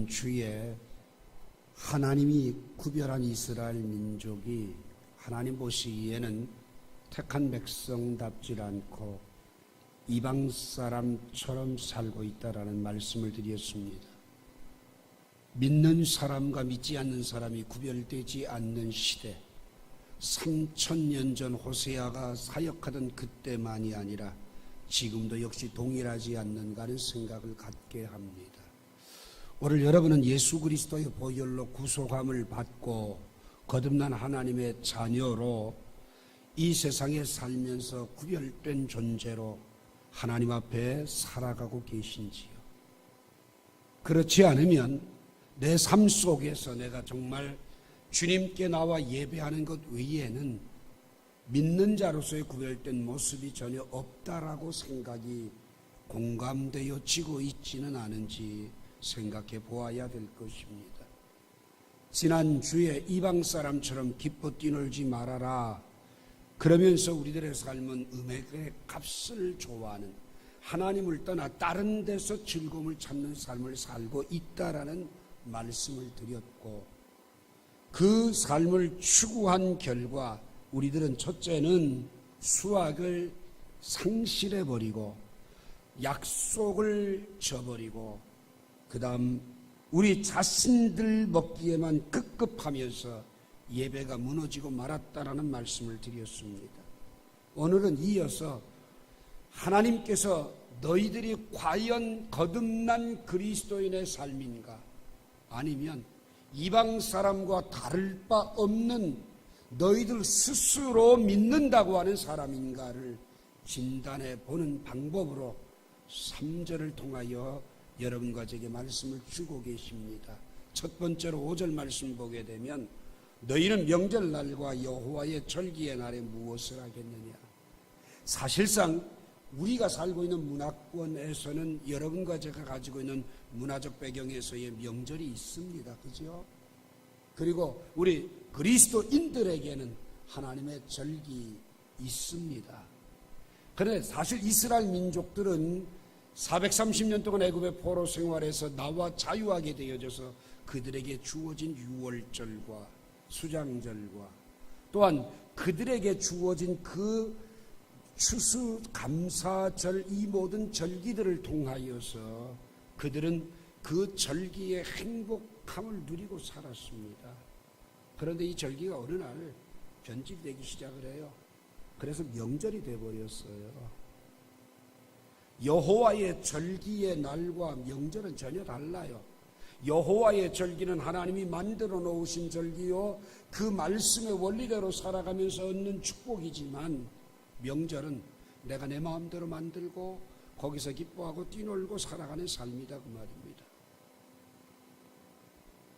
주에 하나님이 구별한 이스라엘 민족이 하나님 보시기에는 택한 백성답지 않고 이방 사람처럼 살고 있다라는 말씀을 드렸습니다. 믿는 사람과 믿지 않는 사람이 구별되지 않는 시대, 3000년 전 호세아가 사역하던 그때만이 아니라 지금도 역시 동일하지 않는가 하는 생각을 갖게 합니다. 오늘 여러분은 예수 그리스도의 보혈로 구속함을 받고 거듭난 하나님의 자녀로 이 세상에 살면서 구별된 존재로 하나님 앞에 살아가고 계신지요? 그렇지 않으면 내 삶 속에서 내가 정말 주님께 나와 예배하는 것 외에는 믿는 자로서의 구별된 모습이 전혀 없다라고 생각이 공감되어지고 있지는 않은지 생각해 보아야 될 것입니다. 지난주에 이방 사람처럼 기뻐 뛰놀지 말아라. 그러면서 우리들의 삶은 음액의 값을 좋아하는, 하나님을 떠나 다른 데서 즐거움을 찾는 삶을 살고 있다라는 말씀을 드렸고, 그 삶을 추구한 결과 우리들은 첫째는 수확을 상실해버리고 약속을 저버리고 그 다음 우리 자신들 먹기에만 급급하면서 예배가 무너지고 말았다라는 말씀을 드렸습니다. 오늘은 이어서 하나님께서 너희들이 과연 거듭난 그리스도인의 삶인가, 아니면 이방 사람과 다를 바 없는 너희들 스스로 믿는다고 하는 사람인가를 진단해 보는 방법으로 3절을 통하여 여러분과 제게 말씀을 주고 계십니다. 첫 번째로 5절 말씀 보게 되면 너희는 명절날과 여호와의 절기의 날에 무엇을 하겠느냐. 사실상 우리가 살고 있는 문화권에서는 여러분과 제가 가지고 있는 문화적 배경에서의 명절이 있습니다. 그죠? 그리고 우리 그리스도인들에게는 하나님의 절기 있습니다. 그런데 사실 이스라엘 민족들은 430년 동안 애굽의 포로 생활에서 나와 자유하게 되어져서 그들에게 주어진 유월절과 수장절과 또한 그들에게 주어진 그 추수감사절, 이 모든 절기들을 통하여서 그들은 그 절기의 행복함을 누리고 살았습니다. 그런데 이 절기가 어느 날 변질되기 시작을 해요. 그래서 명절이 되어버렸어요. 여호와의 절기의 날과 명절은 전혀 달라요. 여호와의 절기는 하나님이 만들어 놓으신 절기요, 그 말씀의 원리대로 살아가면서 얻는 축복이지만, 명절은 내가 내 마음대로 만들고 거기서 기뻐하고 뛰놀고 살아가는 삶이다, 그 말입니다.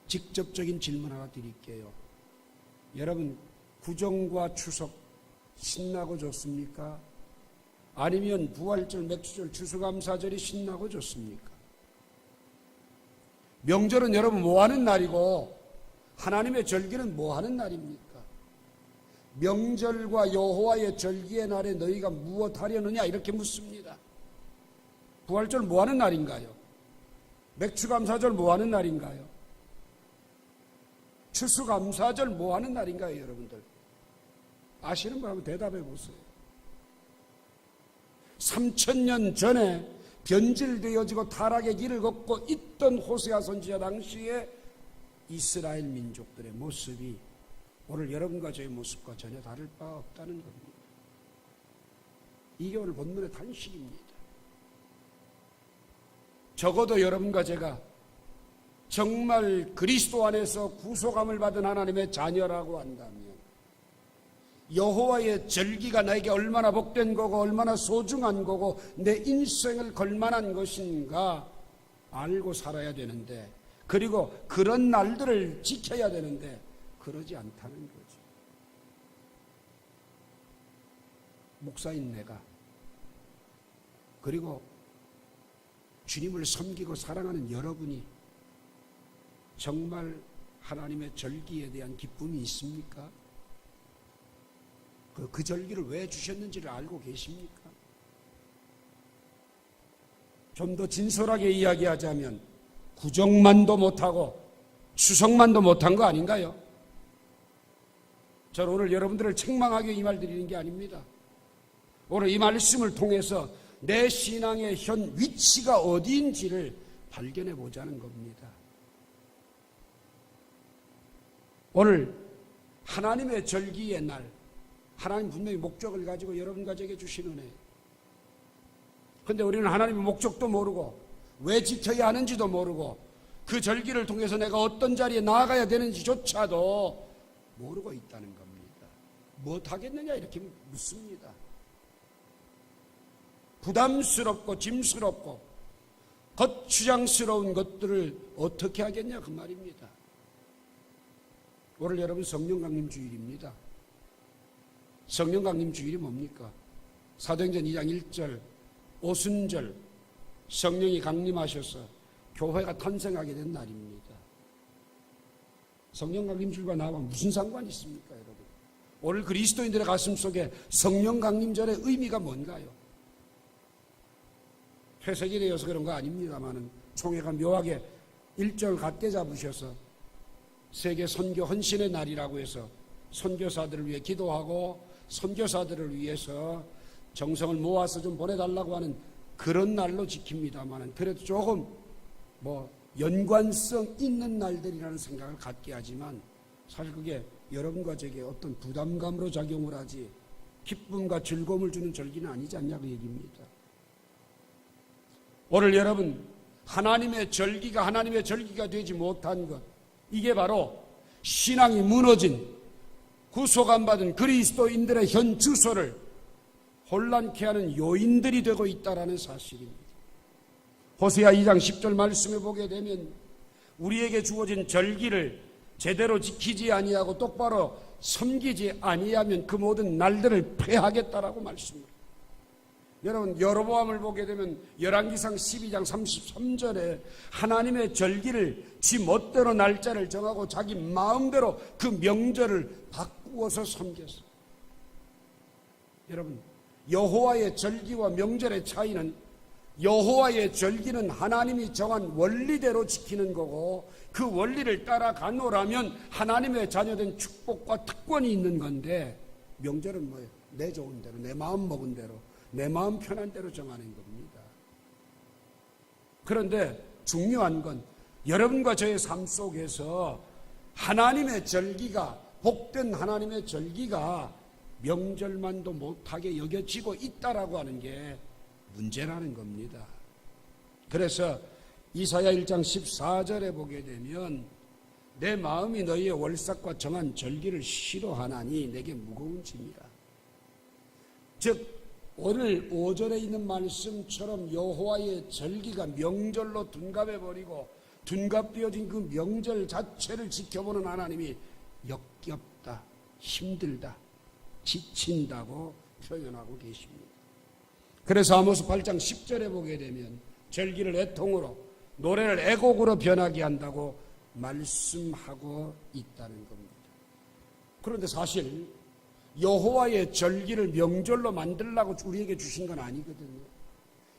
직접적인 질문 하나 드릴게요. 여러분, 구정과 추석 신나고 좋습니까? 아니면 부활절, 맥주절, 추수감사절이 신나고 좋습니까? 명절은 여러분 뭐 하는 날이고 하나님의 절기는 뭐 하는 날입니까? 명절과 여호와의 절기의 날에 너희가 무엇 하려느냐 이렇게 묻습니다. 부활절 뭐 하는 날인가요? 맥주감사절 뭐 하는 날인가요? 추수감사절 뭐 하는 날인가요, 여러분들? 아시는 분 한번 대답해 보세요. 3000년 전에 변질되어지고 타락의 길을 걷고 있던 호세아 선지자 당시에 이스라엘 민족들의 모습이 오늘 여러분과 저의 모습과 전혀 다를 바 없다는 겁니다. 이게 오늘 본문의 단식입니다. 적어도 여러분과 제가 정말 그리스도 안에서 구속함을 받은 하나님의 자녀라고 한다면 여호와의 절기가 나에게 얼마나 복된 거고 얼마나 소중한 거고 내 인생을 걸만한 것인가 알고 살아야 되는데, 그리고 그런 날들을 지켜야 되는데 그러지 않다는 거죠. 목사인 내가, 그리고 주님을 섬기고 사랑하는 여러분이 정말 하나님의 절기에 대한 기쁨이 있습니까? 그 절기를 왜 주셨는지를 알고 계십니까? 좀 더 진솔하게 이야기하자면 구정만도 못하고 추석만도 못한 거 아닌가요? 저는 오늘 여러분들을 책망하기 이 말 드리는 게 아닙니다. 오늘 이 말씀을 통해서 내 신앙의 현 위치가 어디인지를 발견해 보자는 겁니다. 오늘 하나님의 절기의 날, 하나님 분명히 목적을 가지고 여러분과 저에게 주신 은혜. 그런데 우리는 하나님의 목적도 모르고 왜 지켜야 하는지도 모르고 그 절기를 통해서 내가 어떤 자리에 나아가야 되는지조차도 모르고 있다는 겁니다. 못하겠느냐 이렇게 묻습니다. 부담스럽고 짐스럽고 거추장스러운 것들을 어떻게 하겠냐 그 말입니다. 오늘 여러분 성령 강림 주일입니다. 성령 강림 주일이 뭡니까? 사도행전 2장 1절 오순절 성령이 강림하셔서 교회가 탄생하게 된 날입니다. 성령 강림 주일과 나와 무슨 상관이 있습니까, 여러분? 오늘 그리스도인들의 가슴 속에 성령 강림절의 의미가 뭔가요? 회색이 되어서 그런 거 아닙니다만은 총회가 묘하게 일절 갖게 잡으셔서 세계 선교 헌신의 날이라고 해서 선교사들을 위해 기도하고 선교사들을 위해서 정성을 모아서 좀 보내달라고 하는 그런 날로 지킵니다만은 그래도 조금 연관성 있는 날들이라는 생각을 갖게 하지만 사실 그게 여러분과 제게 어떤 부담감으로 작용을 하지 기쁨과 즐거움을 주는 절기는 아니지 않냐 그 얘기입니다. 오늘 여러분 하나님의 절기가 되지 못한 것, 이게 바로 신앙이 무너진 구속 안 받은 그리스도인들의 현 주소를 혼란케 하는 요인들이 되고 있다는 사실입니다. 호세아 2장 10절 말씀에 보게 되면 우리에게 주어진 절기를 제대로 지키지 아니하고 똑바로 섬기지 아니하면 그 모든 날들을 패하겠다라고 말씀합니다. 여러분 여로보암을 보게 되면 열왕기상 12장 33절에 하나님의 절기를 지 멋대로 날짜를 정하고 자기 마음대로 그 명절을 바꾸어서 섬겼어요. 여러분 여호와의 절기와 명절의 차이는 여호와의 절기는 하나님이 정한 원리대로 지키는 거고 그 원리를 따라가노라면 하나님의 자녀된 축복과 특권이 있는 건데 명절은 뭐예요? 내 좋은 대로, 내 마음 먹은 대로, 내 마음 편한 대로 정하는 겁니다. 그런데 중요한 건 여러분과 저의 삶 속에서 하나님의 절기가, 복된 하나님의 절기가 명절만도 못하게 여겨지고 있다라고 하는 게 문제라는 겁니다. 그래서 이사야 1장 14절에 보게 되면 내 마음이 너희의 월삭과 정한 절기를 싫어하나니 내게 무거운 짐이라. 즉 오늘 5절에 있는 말씀처럼 여호와의 절기가 명절로 둔갑해버리고 둔갑되어진 그 명절 자체를 지켜보는 하나님이 역겹다, 힘들다, 지친다고 표현하고 계십니다. 그래서 아모스 8장 10절에 보게 되면 절기를 애통으로 노래를 애곡으로 변하게 한다고 말씀하고 있다는 겁니다. 그런데 사실 여호와의 절기를 명절로 만들라고 우리에게 주신 건 아니거든요.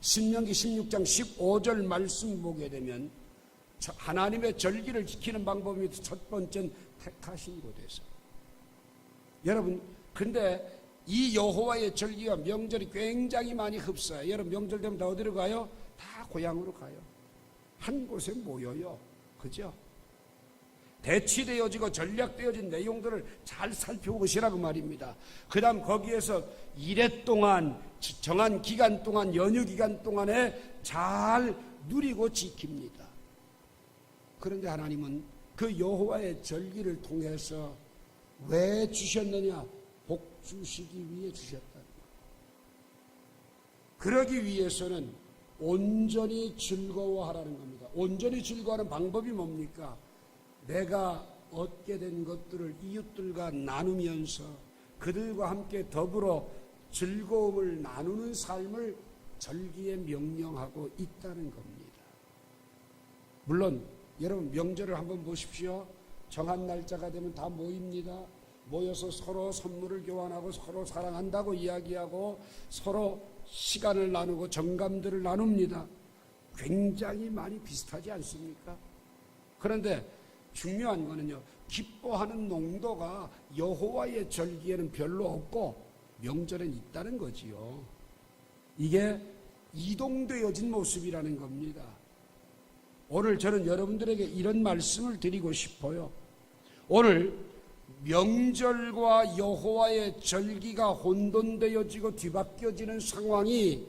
신명기 16장 15절 말씀 보게 되면 하나님의 절기를 지키는 방법이 첫 번째는 택하신 곳에서. 여러분 근데 이 여호와의 절기와 명절이 굉장히 많이 흡사해요. 여러분 명절 되면 다 어디로 가요? 다 고향으로 가요. 한 곳에 모여요. 그죠? 대치되어지고 전략되어진 내용들을 잘 살펴보시라고 말입니다. 그 다음 거기에서 이래 동안 정한 기간 동안 연휴 기간 동안에 잘 누리고 지킵니다. 그런데 하나님은 그 여호와의 절기를 통해서 왜 주셨느냐? 복 주시기 위해 주셨다. 그러기 위해서는 온전히 즐거워하라는 겁니다. 온전히 즐거워하는 방법이 뭡니까? 내가 얻게 된 것들을 이웃들과 나누면서 그들과 함께 더불어 즐거움을 나누는 삶을 절기에 명령하고 있다는 겁니다. 물론 여러분 명절을 한번 보십시오. 정한 날짜가 되면 다 모입니다. 모여서 서로 선물을 교환하고 서로 사랑한다고 이야기하고 서로 시간을 나누고 정감들을 나눕니다. 굉장히 많이 비슷하지 않습니까? 그런데 중요한 거는요, 기뻐하는 농도가 여호와의 절기에는 별로 없고 명절엔 있다는 거지요. 이게 이동되어진 모습이라는 겁니다. 오늘 저는 여러분들에게 이런 말씀을 드리고 싶어요. 오늘 명절과 여호와의 절기가 혼돈되어지고 뒤바뀌어지는 상황이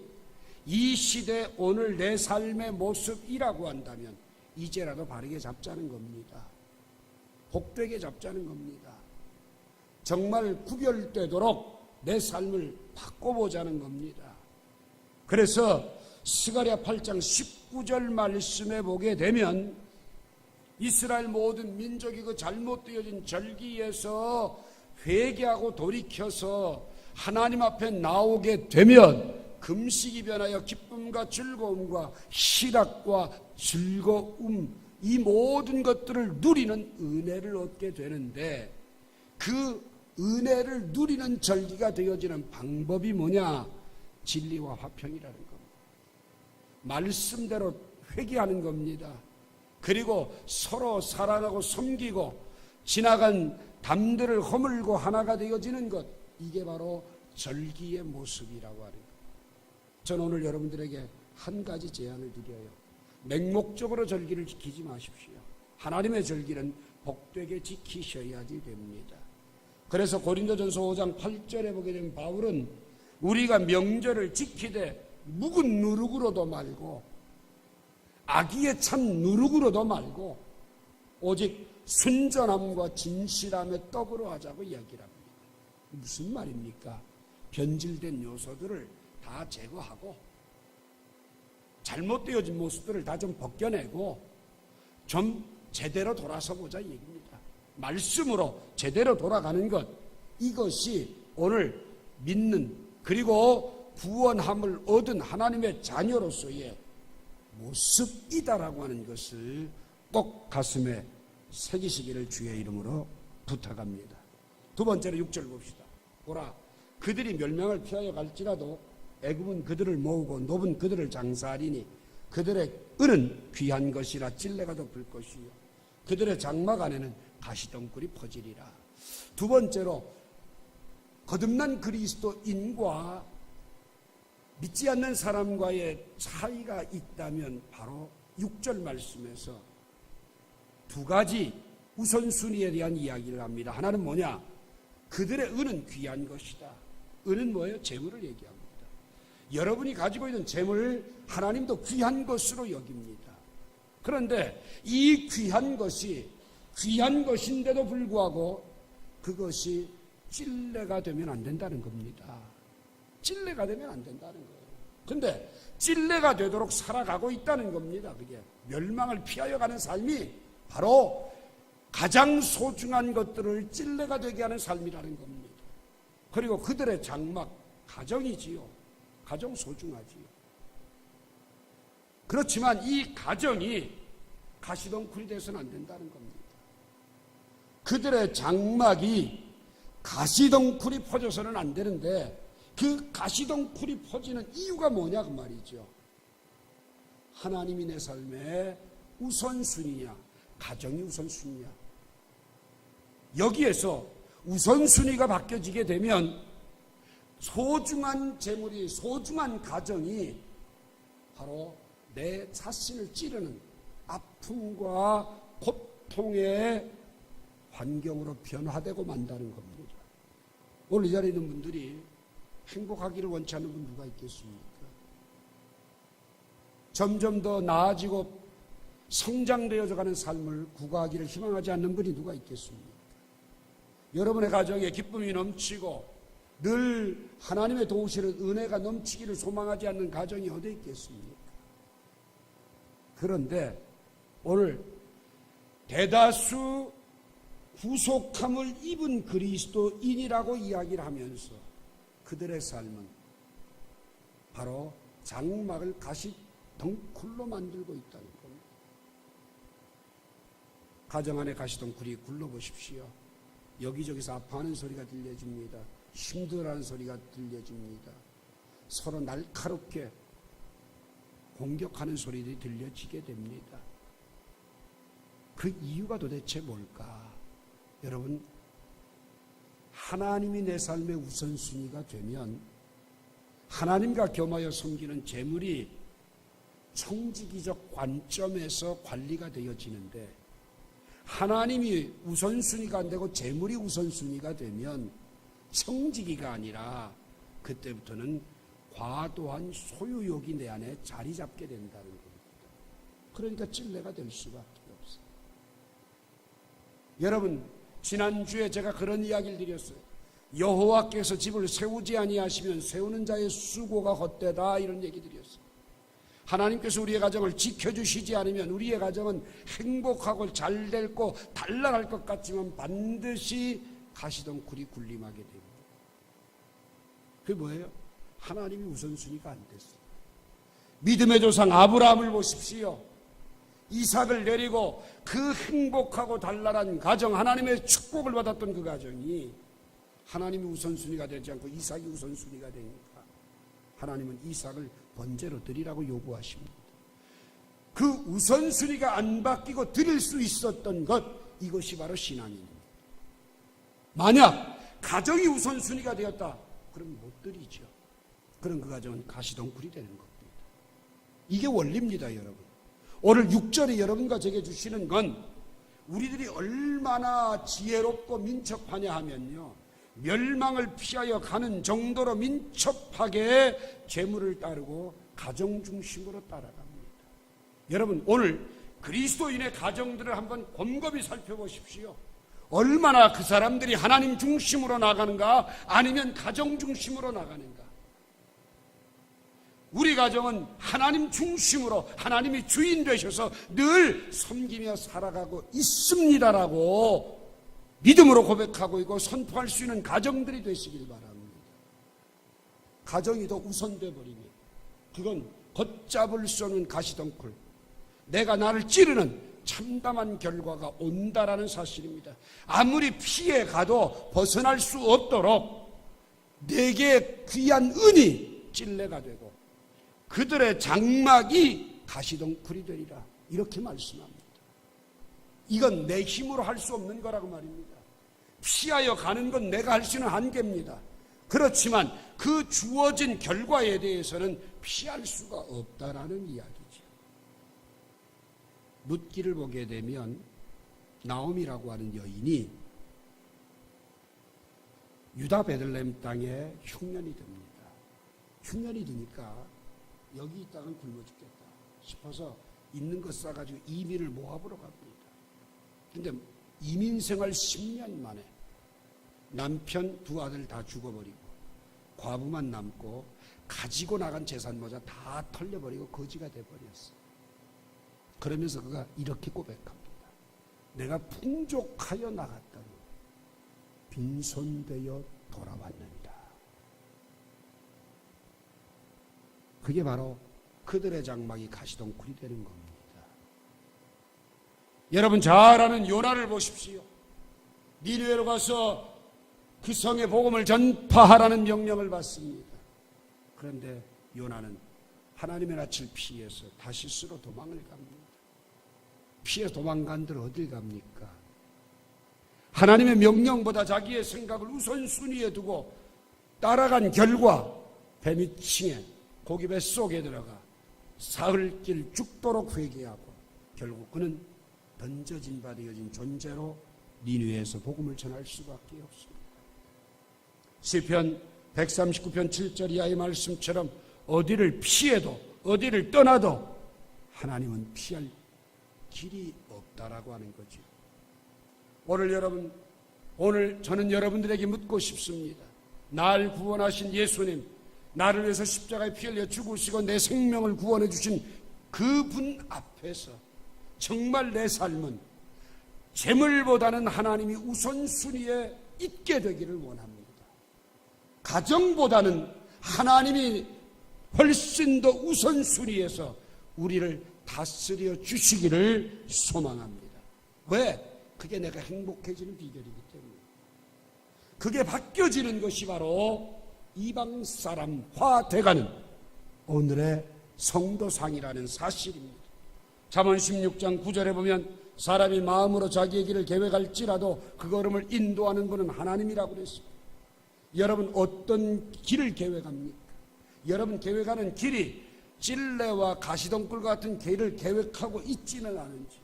이 시대 오늘 내 삶의 모습이라고 한다면 이제라도 바르게 잡자는 겁니다. 복되게 잡자는 겁니다. 정말 구별되도록 내 삶을 바꿔보자는 겁니다. 그래서 스가랴 8장 19절 말씀에 보게 되면 이스라엘 모든 민족이 그 잘못되어진 절기에서 회개하고 돌이켜서 하나님 앞에 나오게 되면 금식이 변하여 기쁨과 즐거움과 희락과 즐거움, 이 모든 것들을 누리는 은혜를 얻게 되는데, 그 은혜를 누리는 절기가 되어지는 방법이 뭐냐? 진리와 화평이라는 겁니다. 말씀대로 회개하는 겁니다. 그리고 서로 사랑하고 섬기고 지나간 담들을 허물고 하나가 되어지는 것, 이게 바로 절기의 모습이라고 하는 거예요. 저는 오늘 여러분들에게 한 가지 제안을 드려요. 맹목적으로 절기를 지키지 마십시오. 하나님의 절기는 복되게 지키셔야지 됩니다. 그래서 고린도전서 5장 8절에 보게 되면 바울은 우리가 명절을 지키되 묵은 누룩으로도 말고 악의에 찬 누룩으로도 말고 오직 순전함과 진실함의 떡으로 하자고 이야기를 합니다. 무슨 말입니까? 변질된 요소들을 다 제거하고 잘못되어진 모습들을 다 좀 벗겨내고 좀 제대로 돌아서 보자 얘기입니다. 말씀으로 제대로 돌아가는 것, 이것이 오늘 믿는 그리고 구원함을 얻은 하나님의 자녀로서의 모습이다라고 하는 것을 꼭 가슴에 새기시기를 주의 이름으로 부탁합니다. 두 번째로 6절 봅시다. 보라, 그들이 멸망을 피하여 갈지라도 애굽은 그들을 모으고 노은 그들을 장사하리니 그들의 은은 귀한 것이라 찔레가 덮을 것이요 그들의 장막 안에는 가시덩굴이 퍼지리라. 두 번째로 거듭난 그리스도인과 믿지 않는 사람과의 차이가 있다면 바로 6절 말씀에서 두 가지 우선순위에 대한 이야기를 합니다. 하나는 뭐냐? 그들의 은은 귀한 것이다. 은은 뭐예요? 재물을 얘기합니다. 여러분이 가지고 있는 재물을 하나님도 귀한 것으로 여깁니다. 그런데 이 귀한 것이 귀한 것인데도 불구하고 그것이 찔레가 되면 안 된다는 겁니다. 찔레가 되면 안 된다는 거예요. 그런데 찔레가 되도록 살아가고 있다는 겁니다. 그게 멸망을 피하여 가는 삶이 바로 가장 소중한 것들을 찔레가 되게 하는 삶이라는 겁니다. 그리고 그들의 장막, 가정이지요. 가정 소중하지요. 그렇지만 이 가정이 가시덩굴이 돼서는 안 된다는 겁니다. 그들의 장막이 가시덩굴이 퍼져서는 안 되는데 그 가시덩굴이 퍼지는 이유가 뭐냐 그 말이죠. 하나님이 내 삶의 우선순위냐, 가정이 우선순위냐. 여기에서 우선순위가 바뀌어지게 되면 소중한 재물이, 소중한 가정이 바로 내 자신을 찌르는 아픔과 고통의 환경으로 변화되고 만다는 겁니다. 오늘 이 자리에 있는 분들이 행복하기를 원치 않는 분 누가 있겠습니까? 점점 더 나아지고 성장되어져 가는 삶을 구가하기를 희망하지 않는 분이 누가 있겠습니까? 여러분의 가정에 기쁨이 넘치고 늘 하나님의 도우시는 은혜가 넘치기를 소망하지 않는 가정이 어디 있겠습니까? 그런데 오늘 대다수 구속함을 입은 그리스도인이라고 이야기를 하면서 그들의 삶은 바로 장막을 가시덩굴로 만들고 있다는 겁니다. 가정 안에 가시덩굴이 굴러보십시오. 여기저기서 아파하는 소리가 들려집니다. 힘들어하는 소리가 들려집니다. 서로 날카롭게 공격하는 소리들이 들려지게 됩니다. 그 이유가 도대체 뭘까? 여러분, 하나님이 내 삶의 우선순위가 되면 하나님과 겸하여 섬기는 재물이 청지기적 관점에서 관리가 되어지는데, 하나님이 우선순위가 안 되고 재물이 우선순위가 되면 청지기가 아니라 그때부터는 과도한 소유욕이 내 안에 자리 잡게 된다는 겁니다. 그러니까 찔레가 될 수밖에 없어요. 여러분, 지난주에 제가 그런 이야기를 드렸어요. 여호와께서 집을 세우지 아니하시면 세우는 자의 수고가 헛되다, 이런 얘기 드렸어요. 하나님께서 우리의 가정을 지켜주시지 않으면 우리의 가정은 행복하고 잘될고 단란할 것 같지만 반드시 가시덩굴이 군림하게 됩니다. 그게 뭐예요? 하나님이 우선순위가 안 됐어요. 믿음의 조상 아브라함을 보십시오. 이삭을 내리고 그 행복하고 단란한 가정, 하나님의 축복을 받았던 그 가정이 하나님이 우선순위가 되지 않고 이삭이 우선순위가 되니까 하나님은 이삭을 번제로 드리라고 요구하십니다. 그 우선순위가 안 바뀌고 드릴 수 있었던 것, 이것이 바로 신앙입니다. 만약 가정이 우선순위가 되었다, 그럼 못 드리죠. 그럼 그 가정은 가시덩굴이 되는 겁니다. 이게 원리입니다, 여러분. 오늘 6절에 여러분과 제게 주시는 건 우리들이 얼마나 지혜롭고 민첩하냐 하면요, 멸망을 피하여 가는 정도로 민첩하게 재물을 따르고 가정 중심으로 따라갑니다. 여러분, 오늘 그리스도인의 가정들을 한번 곰곰이 살펴보십시오. 얼마나 그 사람들이 하나님 중심으로 나가는가, 아니면 가정 중심으로 나가는가. 우리 가정은 하나님 중심으로 하나님이 주인 되셔서 늘 섬기며 살아가고 있습니다라고 믿음으로 고백하고 있고 선포할 수 있는 가정들이 되시길 바랍니다. 가정이 더 우선돼 버리면 그건 걷잡을 수 없는 가시덩굴, 내가 나를 찌르는 참담한 결과가 온다라는 사실입니다. 아무리 피해 가도 벗어날 수 없도록 내게 귀한 은이 찔레가 되고 그들의 장막이 가시덩굴이 되리라, 이렇게 말씀합니다. 이건 내 힘으로 할 수 없는 거라고 말입니다. 피하여 가는 건 내가 할 수 있는 한계입니다. 그렇지만 그 주어진 결과에 대해서는 피할 수가 없다라는 이야기죠. 룻기를 보게 되면 나오미라고 하는 여인이 유다 베들레헴 땅에 흉년이 듭니다. 흉년이 드니까 여기 있다간 굶어 죽겠다 싶어서 있는 것 싸가지고 이민을 모압으로 갑니다. 근데 이민 생활 10년 만에 남편 두 아들 다 죽어버리고 과부만 남고 가지고 나간 재산 모자 다 털려버리고 거지가 돼버렸어요. 그러면서 그가 이렇게 고백합니다. 내가 풍족하여 나갔더니 빈손되어 돌아왔는다. 그게 바로 그들의 장막이 가시덩굴이 되는 겁니다. 여러분 잘 아는 요나를 보십시오. 니느웨로 가서 그 성의 복음을 전파하라는 명령을 받습니다. 그런데 요나는 하나님의 낯을 피해서 다시스로 도망을 갑니다. 피해 도망간들 어딜 갑니까? 하나님의 명령보다 자기의 생각을 우선순위에 두고 따라간 결과 배미층에 고기 뱃속에 들어가 사흘길 죽도록 회개하고 결국 그는 던져진 바 되어진 존재로 니느웨에서 복음을 전할 수밖에 없습니다. 시편 139편 7절 이하의 말씀처럼 어디를 피해도 어디를 떠나도 하나님은 피할 길이 없다라고 하는 거죠. 오늘 저는 여러분들에게 묻고 싶습니다. 날 구원하신 예수님, 나를 위해서 십자가에 피 흘려 죽으시고 내 생명을 구원해 주신 그분 앞에서 정말 내 삶은 재물보다는 하나님이 우선순위에 있게 되기를 원합니다. 가정보다는 하나님이 훨씬 더 우선순위에서 우리를 다스려 주시기를 소망합니다. 왜? 그게 내가 행복해지는 비결이기 때문에. 그게 바뀌어지는 것이 바로 이방 사람화 돼가는 오늘의 성도상이라는 사실입니다. 잠언 16장 9절에 보면 사람이 마음으로 자기의 길을 계획할지라도 그 걸음을 인도하는 분은 하나님이라고 그랬습니다. 여러분 어떤 길을 계획합니까? 여러분 계획하는 길이 찔레와 가시덩굴 같은 길을 계획하고 있지는 않은지.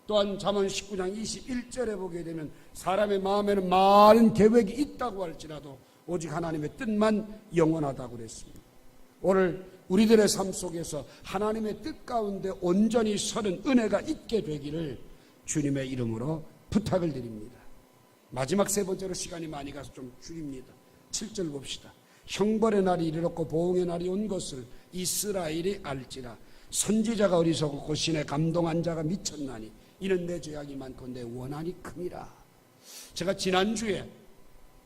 또한 잠언 19장 21절에 보게 되면 사람의 마음에는 많은 계획이 있다고 할지라도 오직 하나님의 뜻만 영원하다고 그랬습니다. 오늘 우리들의 삶 속에서 하나님의 뜻 가운데 온전히 서는 은혜가 있게 되기를 주님의 이름으로 부탁을 드립니다. 마지막 세 번째로 시간이 많이 가서 좀 줄입니다. 7절 봅시다. 형벌의 날이 이르렀고 보응의 날이 온 것을 이스라엘이 알지라. 선지자가 어리석었고 신에 감동한 자가 미쳤나니 이는 내 죄악이 많고 내 원한이 큼이라. 제가 지난주에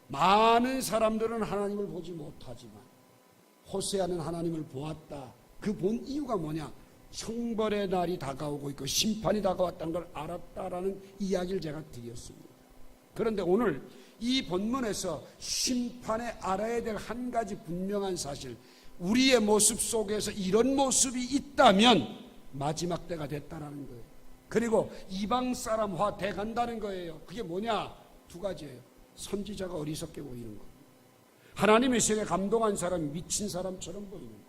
많은 사람들은 하나님을 보지 못하지만 호세아는 하나님을 보았다. 그 본 이유가 뭐냐? 형벌의 날이 다가오고 있고 심판이 다가왔다는 걸 알았다라는 이야기를 제가 드렸습니다. 그런데 오늘 이 본문에서 심판에 알아야 될 한 가지 분명한 사실, 우리의 모습 속에서 이런 모습이 있다면 마지막 때가 됐다라는 거예요. 그리고 이방 사람화 돼간다는 거예요. 그게 뭐냐? 두 가지예요. 선지자가 어리석게 보이는 것, 하나님의 시에 감동한 사람이 미친 사람처럼 보이는 거예요.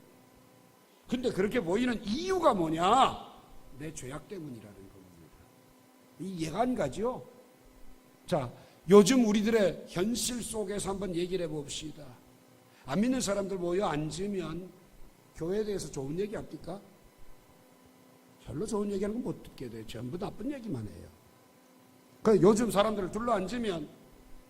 근데 그렇게 보이는 이유가 뭐냐? 내 죄악 때문이라는 겁니다. 이해가 안 가죠? 자, 요즘 우리들의 현실 속에서 한번 얘기를 해봅시다. 안 믿는 사람들 모여 앉으면 교회에 대해서 좋은 얘기 합니까? 별로 좋은 얘기하는 건 못 듣게 돼요. 전부 나쁜 얘기만 해요. 그래서 요즘 사람들을 둘러 앉으면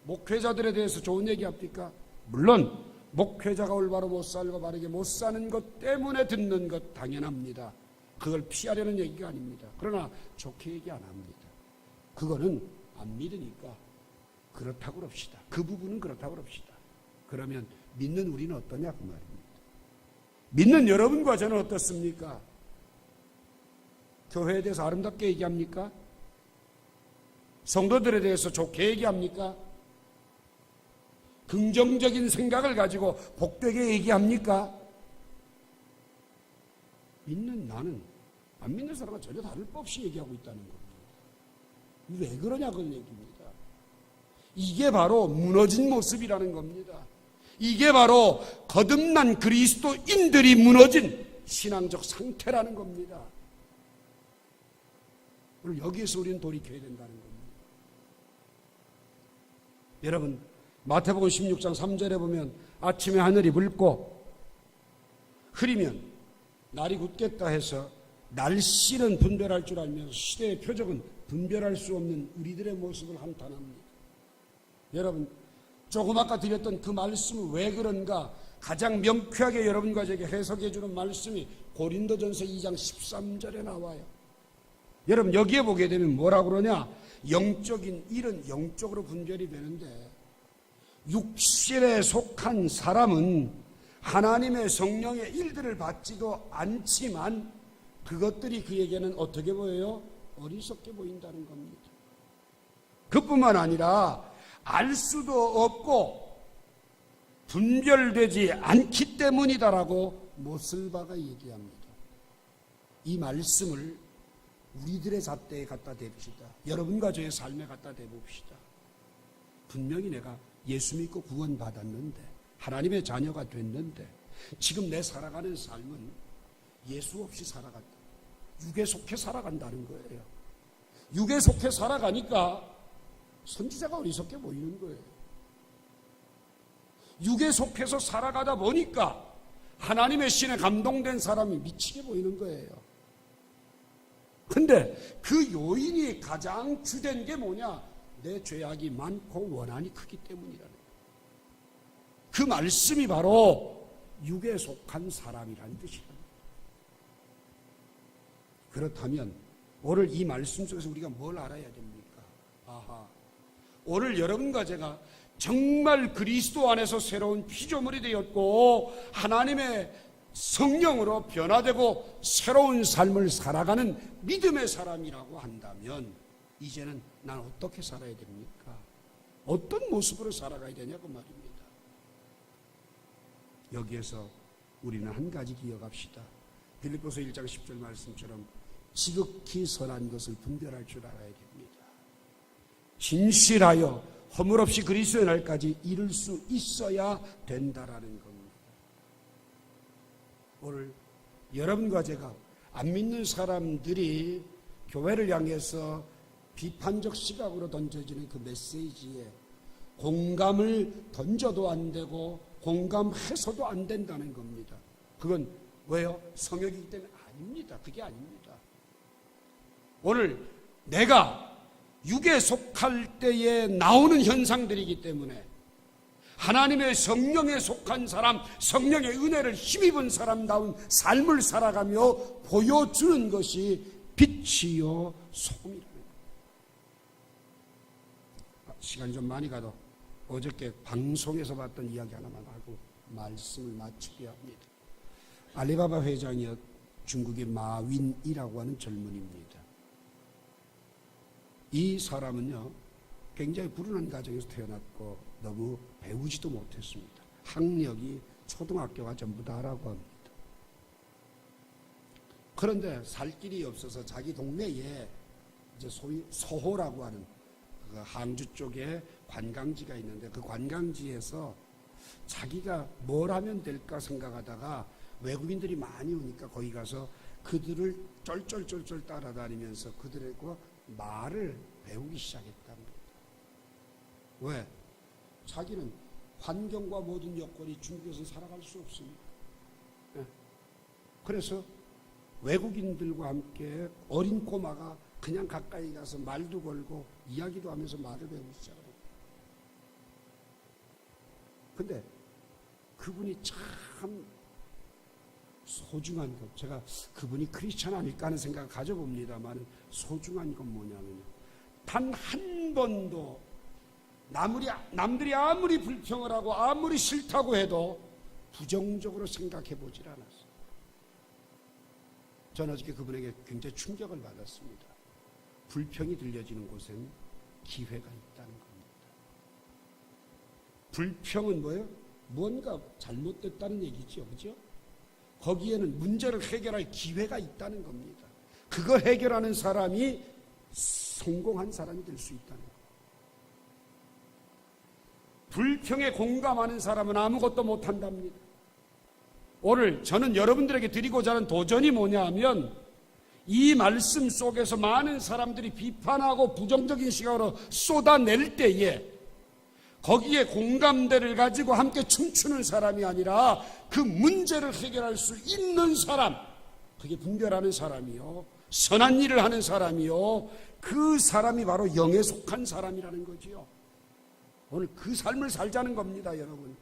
목회자들에 대해서 좋은 얘기 합니까? 물론 목회자가 올바로 못 살고 바르게 못 사는 것 때문에 듣는 것 당연합니다. 그걸 피하려는 얘기가 아닙니다. 그러나 좋게 얘기 안 합니다. 그거는 안 믿으니까 그렇다고 그럽시다. 그 부분은 그렇다고 그럽시다. 그러면 믿는 우리는 어떠냐 그 말입니다. 믿는 여러분과 저는 어떻습니까? 교회에 대해서 아름답게 얘기합니까? 성도들에 대해서 좋게 얘기합니까? 긍정적인 생각을 가지고 복되게 얘기합니까? 믿는 나는 안 믿는 사람과 전혀 다를 바 없이 얘기하고 있다는 겁니다. 왜 그러냐 그런 얘기입니다. 이게 바로 무너진 모습이라는 겁니다. 이게 바로 거듭난 그리스도인들이 무너진 신앙적 상태라는 겁니다. 오늘 여기에서 우리는 돌이켜야 된다는 겁니다. 여러분, 마태복음 16장 3절에 보면 아침에 하늘이 붉고 흐리면 날이 굳겠다 해서 날씨는 분별할 줄 알면서 시대의 표적은 분별할 수 없는 우리들의 모습을 한탄합니다. 여러분, 조금 아까 드렸던 그 말씀은 왜 그런가? 가장 명쾌하게 여러분과 제게 해석해 주는 말씀이 고린도전서 2장 13절에 나와요. 여러분, 여기에 보게 되면 뭐라고 그러냐? 영적인 일은 영적으로 분별이 되는데 육신에 속한 사람은 하나님의 성령의 일들을 받지도 않지만 그것들이 그에게는 어떻게 보여요? 어리석게 보인다는 겁니다. 그뿐만 아니라 알 수도 없고 분별되지 않기 때문이다라고 못쓸바가 얘기합니다. 이 말씀을 우리들의 잣대에 갖다 댑시다. 여러분과 저의 삶에 갖다 대봅시다. 분명히 내가 예수 믿고 구원받았는데 하나님의 자녀가 됐는데 지금 내 살아가는 삶은 예수 없이 살아간다. 육에 속해 살아간다는 거예요. 육에 속해 살아가니까 선지자가 어리석게 보이는 거예요. 육에 속해서 살아가다 보니까 하나님의 신에 감동된 사람이 미치게 보이는 거예요. 근데 그 요인이 가장 주된 게 뭐냐? 내 죄악이 많고 원한이 크기 때문이라는 거예요. 그 말씀이 바로 육에 속한 사람이라는 뜻이랍니다. 그렇다면 오늘 이 말씀 속에서 우리가 뭘 알아야 됩니까? 아하, 오늘 여러분과 제가 정말 그리스도 안에서 새로운 피조물이 되었고 하나님의 성령으로 변화되고 새로운 삶을 살아가는 믿음의 사람이라고 한다면 이제는 난 어떻게 살아야 됩니까? 어떤 모습으로 살아가야 되냐고 말입니다. 여기에서 우리는 한 가지 기억합시다. 빌립보서 1장 10절 말씀처럼 지극히 선한 것을 분별할 줄 알아야 됩니다. 진실하여 허물없이 그리스도의 날까지 이룰 수 있어야 된다라는 겁니다. 오늘 여러분과 제가 안 믿는 사람들이 교회를 향해서 비판적 시각으로 던져지는 그 메시지에 공감을 던져도 안 되고 공감해서도 안 된다는 겁니다. 그건 왜요? 성역이기 때문에 아닙니다. 그게 아닙니다. 오늘 내가 육에 속할 때에 나오는 현상들이기 때문에 하나님의 성령에 속한 사람, 성령의 은혜를 힘입은 사람다운 삶을 살아가며 보여주는 것이 빛이요 소금이라는 겁니다. 시간이 좀 많이 가도 어저께 방송에서 봤던 이야기 하나만 하고 말씀을 마치려 합니다. 알리바바 회장이었 중국의 마윈이라고 하는 젊은이입니다. 이 사람은요, 굉장히 불운한 가정에서 태어났고 너무 배우지도 못했습니다. 학력이 초등학교가 전부 다라고 합니다. 그런데 살 길이 없어서 자기 동네에 이제 소위 서호라고 하는 그 항주 쪽에 관광지가 있는데 그 관광지에서 자기가 뭘 하면 될까 생각하다가 외국인들이 많이 오니까 거기 가서 그들을 쩔쩔쩔쩔 따라다니면서 그들과 말을 배우기 시작했답니다. 왜? 자기는 환경과 모든 여건이 중국에서 살아갈 수 없습니다. 그래서 외국인들과 함께 어린 꼬마가 그냥 가까이 가서 말도 걸고 이야기도 하면서 말을 배우기 시작합니다. 근데 그분이 참 소중한 것, 제가 그분이 크리스찬 아닐까 하는 생각을 가져봅니다만 소중한 건 뭐냐면요, 단 한 번도 남들이 아무리 불평을 하고 아무리 싫다고 해도 부정적으로 생각해 보질 않았어요. 저는 어저께 그분에게 굉장히 충격을 받았습니다. 불평이 들려지는 곳엔 기회가 있다는 겁니다. 불평은 뭐예요? 무언가 잘못됐다는 얘기죠, 그죠? 거기에는 문제를 해결할 기회가 있다는 겁니다. 그걸 해결하는 사람이 성공한 사람이 될 수 있다는 거예요. 불평에 공감하는 사람은 아무것도 못한답니다. 오늘 저는 여러분들에게 드리고자 하는 도전이 뭐냐 하면 이 말씀 속에서 많은 사람들이 비판하고 부정적인 시각으로 쏟아낼 때에 거기에 공감대를 가지고 함께 춤추는 사람이 아니라 그 문제를 해결할 수 있는 사람, 그게 분별하는 사람이요, 선한 일을 하는 사람이요, 그 사람이 바로 영에 속한 사람이라는 거지요. 오늘 그 삶을 살자는 겁니다, 여러분.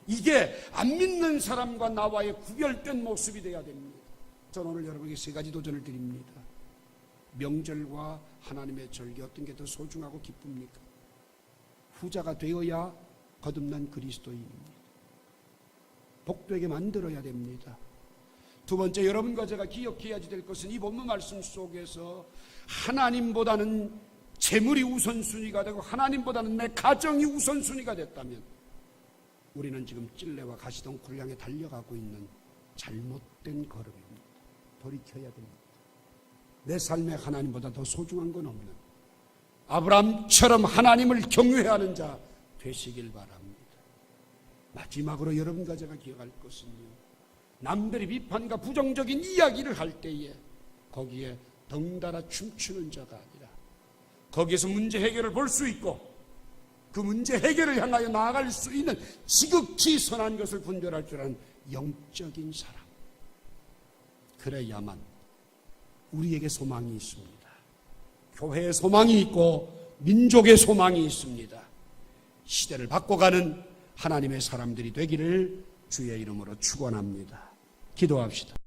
이게 안 믿는 사람과 나와의 구별된 모습이 되어야 됩니다. 저는 오늘 여러분에게 세 가지 도전을 드립니다. 명절과 하나님의 절기 어떤 게 더 소중하고 기쁩니까? 후자가 되어야 거듭난 그리스도인입니다. 복되게 만들어야 됩니다. 두 번째, 여러분과 제가 기억해야 될 것은 이 본문 말씀 속에서 하나님보다는 재물이 우선순위가 되고 하나님보다는 내 가정이 우선순위가 됐다면 우리는 지금 찔레와 가시덩굴을 향해 달려가고 있는 잘못된 걸음입니다. 돌이켜야 됩니다. 내 삶에 하나님보다 더 소중한 건 없는 아브라함처럼 하나님을 경외하는 자 되시길 바랍니다. 마지막으로 여러분과 제가 기억할 것은요, 남들이 비판과 부정적인 이야기를 할 때에 거기에 덩달아 춤추는 자가 아니라 거기에서 문제 해결을 볼 수 있고 그 문제 해결을 향하여 나아갈 수 있는 지극히 선한 것을 분별할 줄 아는 영적인 사람, 그래야만 우리에게 소망이 있습니다. 교회의 소망이 있고 민족의 소망이 있습니다. 시대를 바꿔가는 하나님의 사람들이 되기를 주의 이름으로 축원합니다. 기도합시다.